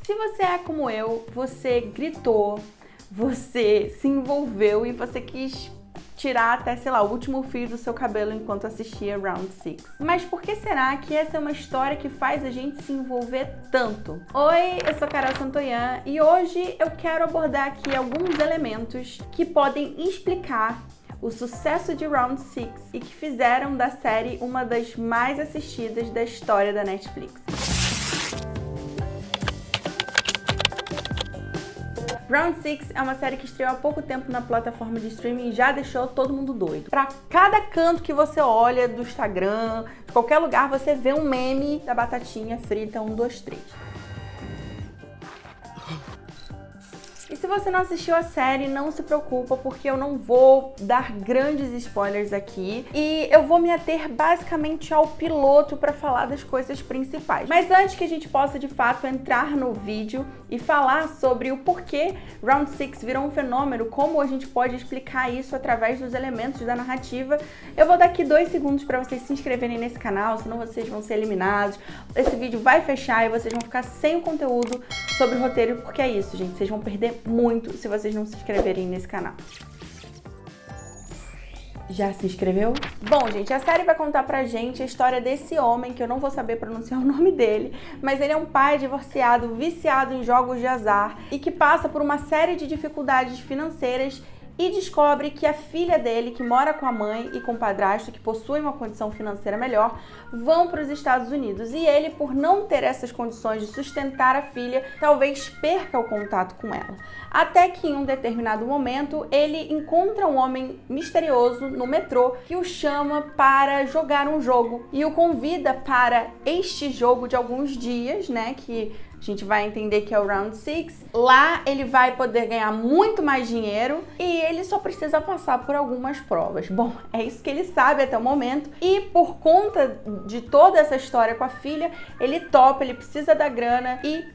Se você é como eu, você gritou, você se envolveu e você quis tirar até, sei lá, o último fio do seu cabelo enquanto assistia Round 6. Mas por que será que essa é uma história que faz a gente se envolver tanto? Oi, eu sou Carol Santoyan e hoje eu quero abordar aqui alguns elementos que podem explicar o sucesso de Round 6 e que fizeram da série uma das mais assistidas da história da Netflix. Round 6 é uma série que estreou há pouco tempo na plataforma de streaming e já deixou todo mundo doido. Pra cada canto que você olha do Instagram, de qualquer lugar, você vê um meme da batatinha frita 1, 2, 3. E se você não assistiu a série, não se preocupa, porque eu não vou dar grandes spoilers aqui e eu vou me ater basicamente ao piloto para falar das coisas principais. Mas antes que a gente possa de fato entrar no vídeo e falar sobre o porquê Round 6 virou um fenômeno, como a gente pode explicar isso através dos elementos da narrativa, eu vou dar aqui 2 segundos para vocês se inscreverem nesse canal, senão vocês vão ser eliminados. Esse vídeo vai fechar e vocês vão ficar sem o conteúdo sobre o roteiro, porque é isso, gente, vocês vão perder muito se vocês não se inscreverem nesse canal. Já se inscreveu? Bom, gente, a série vai contar pra gente a história desse homem, que eu não vou saber pronunciar o nome dele, mas ele é um pai divorciado, viciado em jogos de azar e que passa por uma série de dificuldades financeiras e descobre que a filha dele, que mora com a mãe e com o padrasto, que possuem uma condição financeira melhor, vão para os Estados Unidos. E ele, por não ter essas condições de sustentar a filha, talvez perca o contato com ela. Até que em um determinado momento, ele encontra um homem misterioso no metrô que o chama para jogar um jogo e o convida para este jogo de alguns dias, né, que a gente vai entender que é o Round 6. Lá ele vai poder ganhar muito mais dinheiro e ele só precisa passar por algumas provas. Bom, é isso que ele sabe até o momento. E por conta de toda essa história com a filha, ele topa, ele precisa da grana e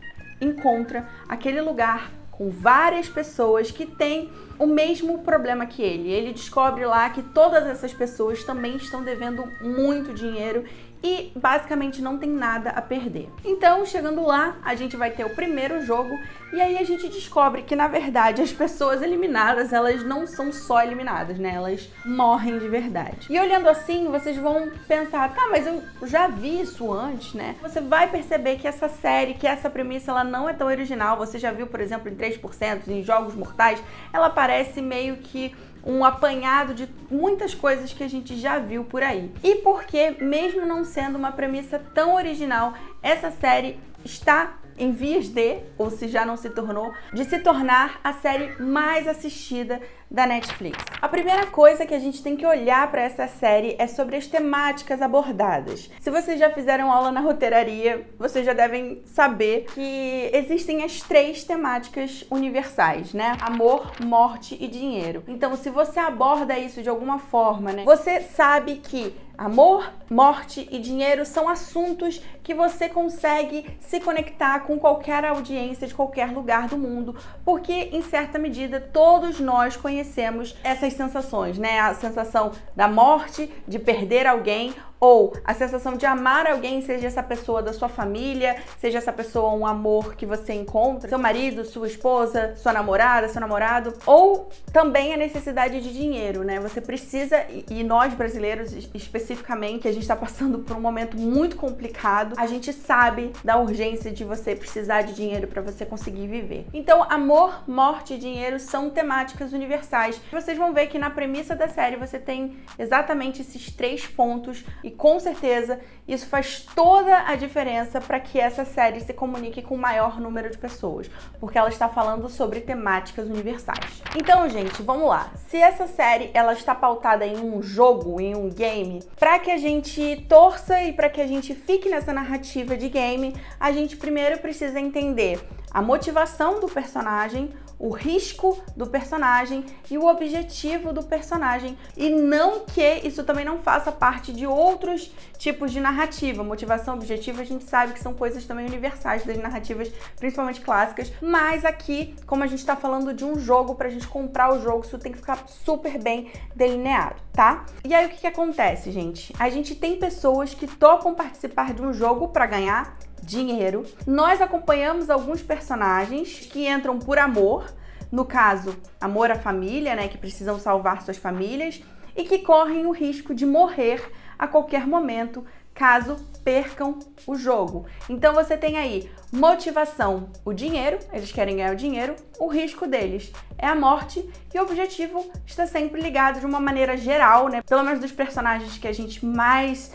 encontra aquele lugar com várias pessoas que têm o mesmo problema que ele. Ele descobre lá que todas essas pessoas também estão devendo muito dinheiro e basicamente não tem nada a perder. Então, chegando lá, a gente vai ter o primeiro jogo e aí a gente descobre que, na verdade, as pessoas eliminadas, elas não são só eliminadas, né? Elas morrem de verdade. E olhando assim, vocês vão pensar, tá, mas eu já vi isso antes, né? Você vai perceber que essa série, que essa premissa, ela não é tão original. Você já viu, por exemplo, em 3%, em Jogos Mortais, ela parece meio que um apanhado de muitas coisas que a gente já viu por aí. E porque, mesmo não sendo uma premissa tão original, essa série está em vias de, ou se já não se tornou, de se tornar a série mais assistida da Netflix. A primeira coisa que a gente tem que olhar para essa série é sobre as temáticas abordadas. Se vocês já fizeram aula na roteiraria, vocês já devem saber que existem as 3 temáticas universais, né? Amor, morte e dinheiro. Então, se você aborda isso de alguma forma, né, você sabe que amor, morte e dinheiro são assuntos que você consegue se conectar com qualquer audiência de qualquer lugar do mundo, porque, em certa medida, todos nós conhecemos essas sensações, né? A sensação da morte, de perder alguém, ou a sensação de amar alguém, seja essa pessoa da sua família, seja essa pessoa um amor que você encontra, seu marido, sua esposa, sua namorada, seu namorado, ou também a necessidade de dinheiro, né? Você precisa, e nós brasileiros especificamente, a gente está passando por um momento muito complicado, a gente sabe da urgência de você precisar de dinheiro para você conseguir viver. Então, amor, morte e dinheiro são temáticas universais. Vocês vão ver que na premissa da série você tem exatamente esses 3 pontos e com certeza isso faz toda a diferença para que essa série se comunique com o maior número de pessoas, porque ela está falando sobre temáticas universais. Então, gente, vamos lá. Se essa série ela está pautada em um jogo, em um game, para que a gente torça e para que a gente fique nessa narrativa de game, a gente primeiro precisa entender a motivação do personagem, o risco do personagem e o objetivo do personagem, e não que isso também não faça parte de outros tipos de narrativa. Motivação, objetivo, a gente sabe que são coisas também universais das narrativas, principalmente clássicas, mas aqui, como a gente tá falando de um jogo, pra gente comprar o jogo, isso tem que ficar super bem delineado, tá? E aí o que acontece, gente? A gente tem pessoas que topam participar de um jogo pra ganhar dinheiro. Nós acompanhamos alguns personagens que entram por amor, no caso, amor à família, né, que precisam salvar suas famílias e que correm o risco de morrer a qualquer momento caso percam o jogo. Então você tem aí motivação, o dinheiro, eles querem ganhar o dinheiro, o risco deles é a morte e o objetivo está sempre ligado de uma maneira geral, né? Pelo menos dos personagens que a gente mais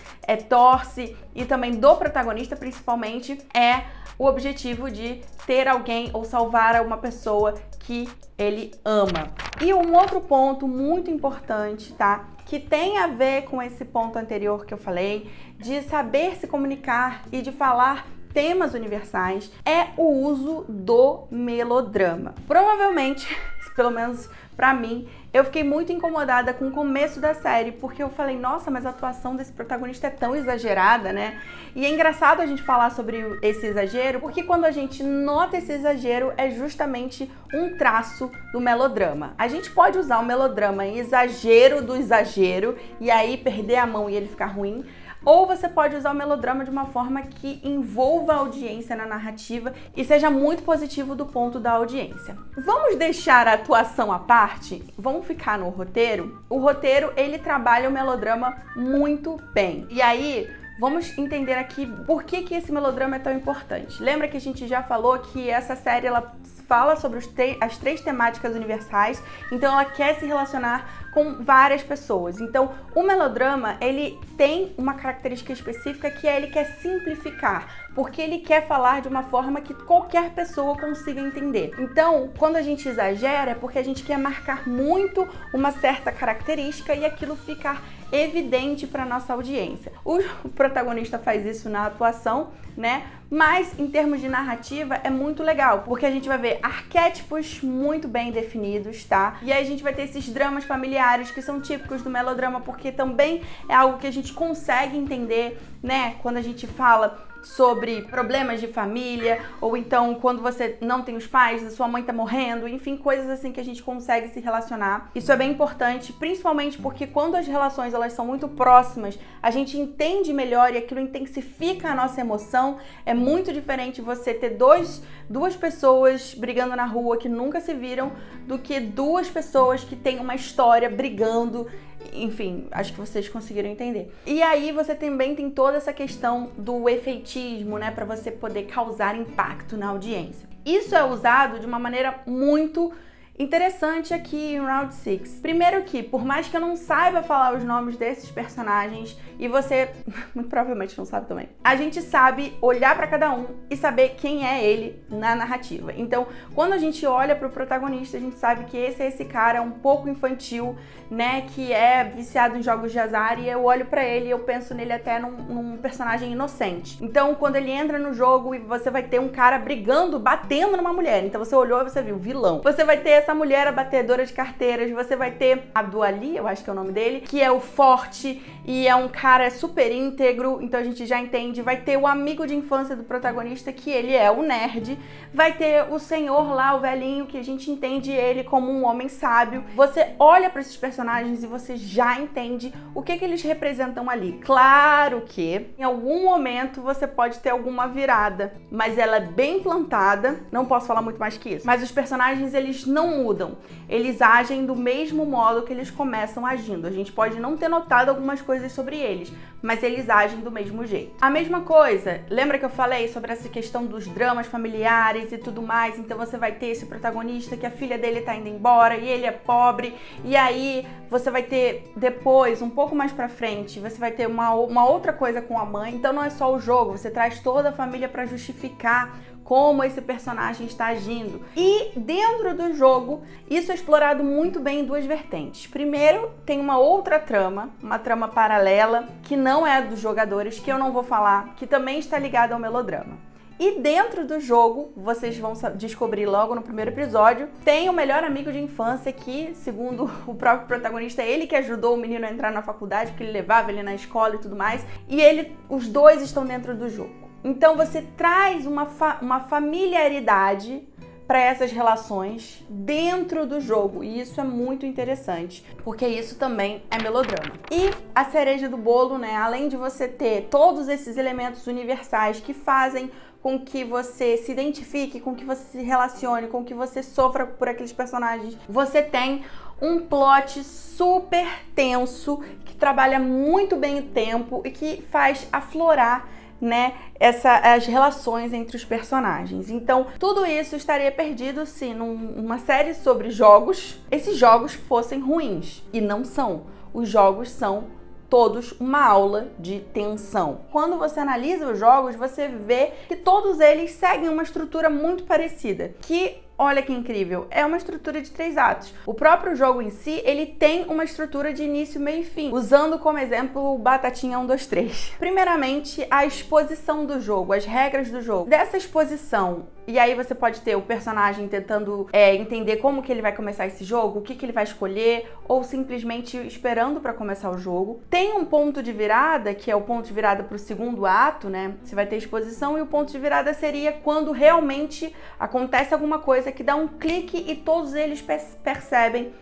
torce e também do protagonista principalmente, é o objetivo de ter alguém ou salvar uma pessoa que ele ama. E um outro ponto muito importante, tá? Que tem a ver com esse ponto anterior que eu falei, de saber se comunicar e de falar temas universais, é o uso do melodrama. Provavelmente, pelo menos pra mim, eu fiquei muito incomodada com o começo da série, porque eu falei, nossa, mas a atuação desse protagonista é tão exagerada, né? E é engraçado a gente falar sobre esse exagero, porque quando a gente nota esse exagero, é justamente um traço do melodrama. A gente pode usar o melodrama em exagero do exagero, e aí perder a mão e ele ficar ruim, ou você pode usar o melodrama de uma forma que envolva a audiência na narrativa e seja muito positivo do ponto da audiência. Vamos deixar a atuação à parte? Vamos ficar no roteiro? O roteiro, ele trabalha o melodrama muito bem. E aí, vamos entender aqui por que esse melodrama é tão importante. Lembra que a gente já falou que essa série, ela fala sobre as três temáticas universais, então ela quer se relacionar com várias pessoas. Então, o melodrama, ele tem uma característica específica que é ele quer simplificar, porque ele quer falar de uma forma que qualquer pessoa consiga entender. Então, quando a gente exagera, é porque a gente quer marcar muito uma certa característica e aquilo ficar evidente para nossa audiência. O protagonista faz isso na atuação, né? Mas em termos de narrativa é muito legal, porque a gente vai ver arquétipos muito bem definidos, tá? E aí a gente vai ter esses dramas familiares que são típicos do melodrama, porque também é algo que a gente consegue entender, né? Quando a gente fala sobre problemas de família, ou então quando você não tem os pais, a sua mãe tá morrendo, enfim, coisas assim que a gente consegue se relacionar. Isso é bem importante, principalmente porque quando as relações elas são muito próximas, a gente entende melhor e aquilo intensifica a nossa emoção. É muito diferente você ter duas pessoas brigando na rua que nunca se viram do que duas pessoas que têm uma história brigando. Enfim, acho que vocês conseguiram entender. E aí você também tem toda essa questão do efeitismo, né, para você poder causar impacto na audiência. Isso é usado de uma maneira muito interessante aqui em Round 6. Primeiro que, por mais que eu não saiba falar os nomes desses personagens, e você muito provavelmente não sabe também, a gente sabe olhar para cada um e saber quem é ele na narrativa. Então, quando a gente olha para o protagonista, a gente sabe que esse é esse cara um pouco infantil, né, que é viciado em jogos de azar, e eu olho para ele e eu penso nele até num personagem inocente. Então, quando ele entra no jogo e você vai ter um cara brigando, batendo numa mulher, então você olhou e você viu vilão. Você vai ter essa mulher abatedora de carteiras, você vai ter a Duali, eu acho que é o nome dele, que é o forte e é um cara super íntegro, então a gente já entende. Vai ter o amigo de infância do protagonista, que ele é o nerd. Vai ter o senhor lá, o velhinho, que a gente entende ele como um homem sábio. Você olha para esses personagens e você já entende o que eles representam ali. Claro que em algum momento você pode ter alguma virada, mas ela é bem plantada, não posso falar muito mais que isso. Mas os personagens, eles não mudam, eles agem do mesmo modo que eles começam agindo. A gente pode não ter notado algumas coisas sobre eles, mas eles agem do mesmo jeito. A mesma coisa, lembra que eu falei sobre essa questão dos dramas familiares e tudo mais? Então você vai ter esse protagonista que a filha dele tá indo embora e ele é pobre, e aí você vai ter depois, um pouco mais pra frente, você vai ter uma outra coisa com a mãe. Então não é só o jogo, você traz toda a família pra justificar como esse personagem está agindo. E dentro do jogo, isso é explorado muito bem em duas vertentes. Primeiro, tem uma outra trama, uma trama paralela, que não é dos jogadores, que eu não vou falar, que também está ligada ao melodrama. E dentro do jogo, vocês vão descobrir logo no primeiro episódio, tem o melhor amigo de infância que, segundo o próprio protagonista, é ele que ajudou o menino a entrar na faculdade, porque ele levava ele na escola e tudo mais, e os dois estão dentro do jogo. Então você traz uma familiaridade para essas relações dentro do jogo. E isso é muito interessante, porque isso também é melodrama. E a cereja do bolo, né? Além de você ter todos esses elementos universais que fazem com que você se identifique, com que você se relacione, com que você sofra por aqueles personagens, você tem um plot super tenso, que trabalha muito bem o tempo e que faz aflorar, né, as relações entre os personagens. Então, tudo isso estaria perdido se numa série sobre jogos, esses jogos fossem ruins. E não são. Os jogos são todos uma aula de tensão. Quando você analisa os jogos, você vê que todos eles seguem uma estrutura muito parecida, que, olha que incrível, é uma estrutura de 3 atos. O próprio jogo em si, ele tem uma estrutura de início, meio e fim, usando como exemplo o Batatinha 1, 2, 3. Primeiramente, a exposição do jogo, as regras do jogo. Dessa exposição, e aí você pode ter o personagem tentando entender como que ele vai começar esse jogo, o que que ele vai escolher, ou simplesmente esperando para começar o jogo. Tem um ponto de virada, que é o ponto de virada para o segundo ato, né? Você vai ter exposição e o ponto de virada seria quando realmente acontece alguma coisa que dá um clique e todos eles percebem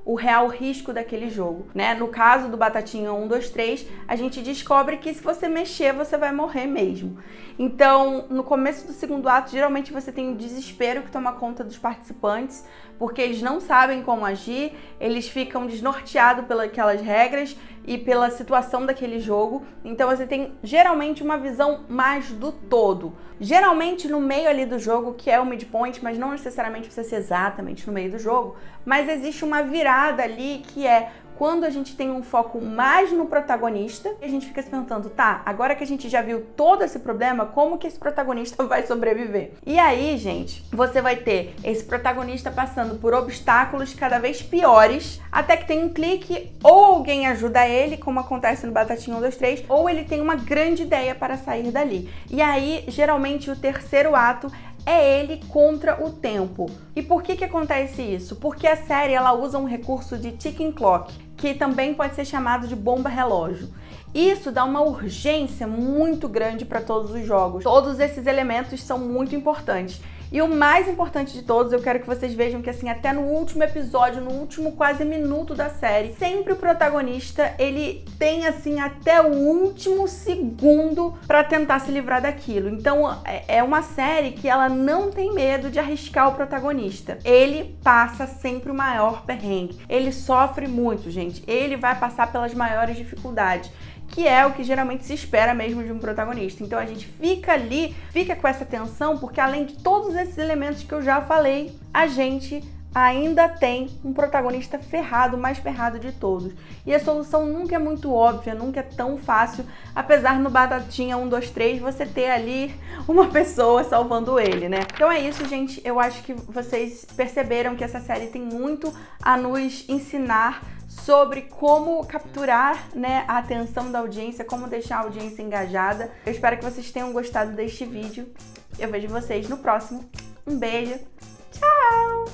o real risco daquele jogo, né? No caso do Batatinha 1, 2, 3, a gente descobre que se você mexer, você vai morrer mesmo. Então, no começo do segundo ato, geralmente você tem o desespero que toma conta dos participantes, porque eles não sabem como agir, eles ficam desnorteados pelas regras e pela situação daquele jogo. Então você tem geralmente uma visão mais do todo. Geralmente no meio ali do jogo, que é o midpoint, mas não necessariamente precisa ser exatamente no meio do jogo, mas existe uma virada ali que é quando a gente tem um foco mais no protagonista, e a gente fica se perguntando, tá, agora que a gente já viu todo esse problema, como que esse protagonista vai sobreviver? E aí, gente, você vai ter esse protagonista passando por obstáculos cada vez piores, até que tem um clique, ou alguém ajuda ele, como acontece no Batatinha 1, 2, 3, ou ele tem uma grande ideia para sair dali. E aí, geralmente, o terceiro ato é ele contra o tempo. E por que acontece isso? Porque a série ela usa um recurso de ticking clock, que também pode ser chamado de bomba relógio. Isso dá uma urgência muito grande para todos os jogos. Todos esses elementos são muito importantes. E o mais importante de todos, eu quero que vocês vejam que assim, até no último episódio, no último quase minuto da série, sempre o protagonista, ele tem assim até o último segundo para tentar se livrar daquilo. Então é uma série que ela não tem medo de arriscar o protagonista. Ele passa sempre o maior perrengue. Ele sofre muito, gente. Ele vai passar pelas maiores dificuldades, que é o que geralmente se espera mesmo de um protagonista. Então a gente fica ali, fica com essa tensão, porque além de todos esses elementos que eu já falei, a gente ainda tem um protagonista ferrado, o mais ferrado de todos. E a solução nunca é muito óbvia, nunca é tão fácil, apesar no Batatinha 1, 2, 3 você ter ali uma pessoa salvando ele, né? Então é isso, gente. Eu acho que vocês perceberam que essa série tem muito a nos ensinar sobre como capturar, né, a atenção da audiência, como deixar a audiência engajada. Eu espero que vocês tenham gostado deste vídeo. Eu vejo vocês no próximo. Um beijo. Tchau!